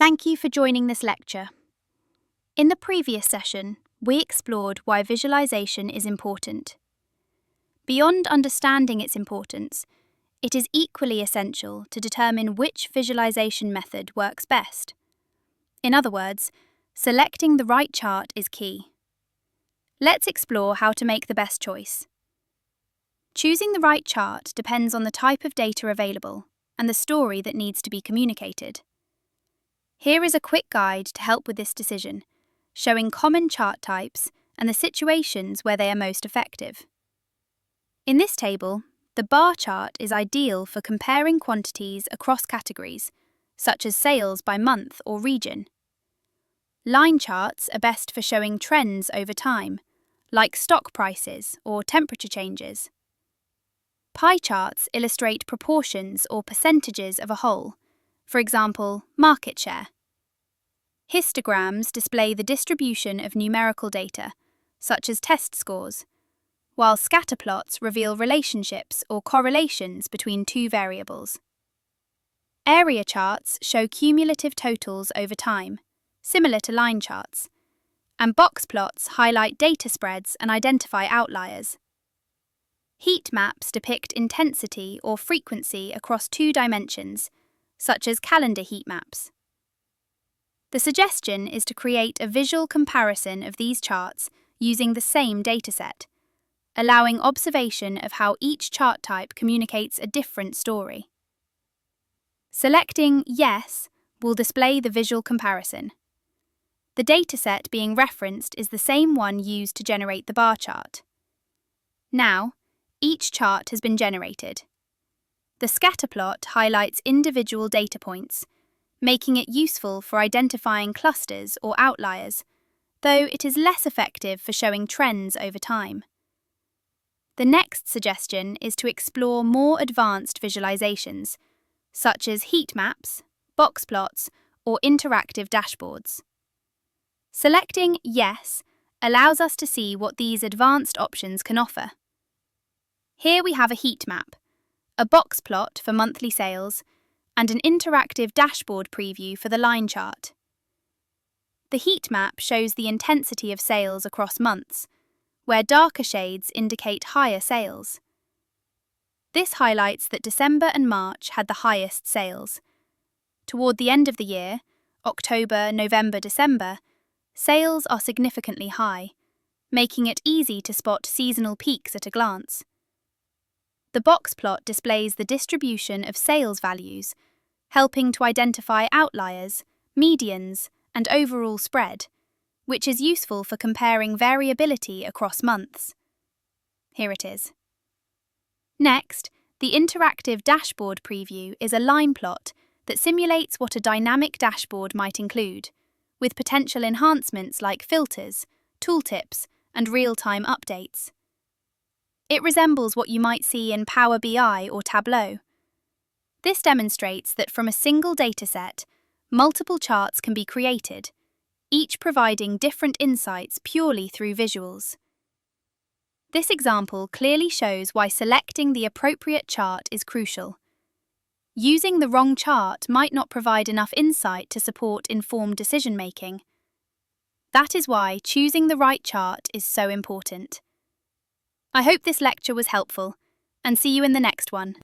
Thank you for joining this lecture. In the previous session, we explored why visualization is important. Beyond understanding its importance, it is equally essential to determine which visualization method works best. In other words, selecting the right chart is key. Let's explore how to make the best choice. Choosing the right chart depends on the type of data available and the story that needs to be communicated. Here is a quick guide to help with this decision, showing common chart types and the situations where they are most effective. In this table, the bar chart is ideal for comparing quantities across categories, such as sales by month or region. Line charts are best for showing trends over time, like stock prices or temperature changes. Pie charts illustrate proportions or percentages of a whole, for example, market share. Histograms display the distribution of numerical data, such as test scores, while scatter plots reveal relationships or correlations between two variables. Area charts show cumulative totals over time, similar to line charts, and box plots highlight data spreads and identify outliers. Heat maps depict intensity or frequency across two dimensions, such as calendar heat maps. The suggestion is to create a visual comparison of these charts using the same dataset, allowing observation of how each chart type communicates a different story. Selecting Yes will display the visual comparison. The dataset being referenced is the same one used to generate the bar chart. Now, each chart has been generated. The scatter plot highlights individual data points, making it useful for identifying clusters or outliers, though it is less effective for showing trends over time. The next suggestion is to explore more advanced visualizations, such as heat maps, box plots, or interactive dashboards. Selecting Yes allows us to see what these advanced options can offer. Here we have a heat map, a box plot for monthly sales, and an interactive dashboard preview for the line chart. The heat map shows the intensity of sales across months, where darker shades indicate higher sales. This highlights that December and March had the highest sales. Toward the end of the year, October, November, December, sales are significantly high, making it easy to spot seasonal peaks at a glance. The box plot displays the distribution of sales values, helping to identify outliers, medians, and overall spread, which is useful for comparing variability across months. Here it is. Next, the interactive dashboard preview is a line plot that simulates what a dynamic dashboard might include, with potential enhancements like filters, tooltips, and real-time updates. It resembles what you might see in Power BI or Tableau. This demonstrates that from a single dataset, multiple charts can be created, each providing different insights purely through visuals. This example clearly shows why selecting the appropriate chart is crucial. Using the wrong chart might not provide enough insight to support informed decision-making. That is why choosing the right chart is so important. I hope this lecture was helpful, and see you in the next one.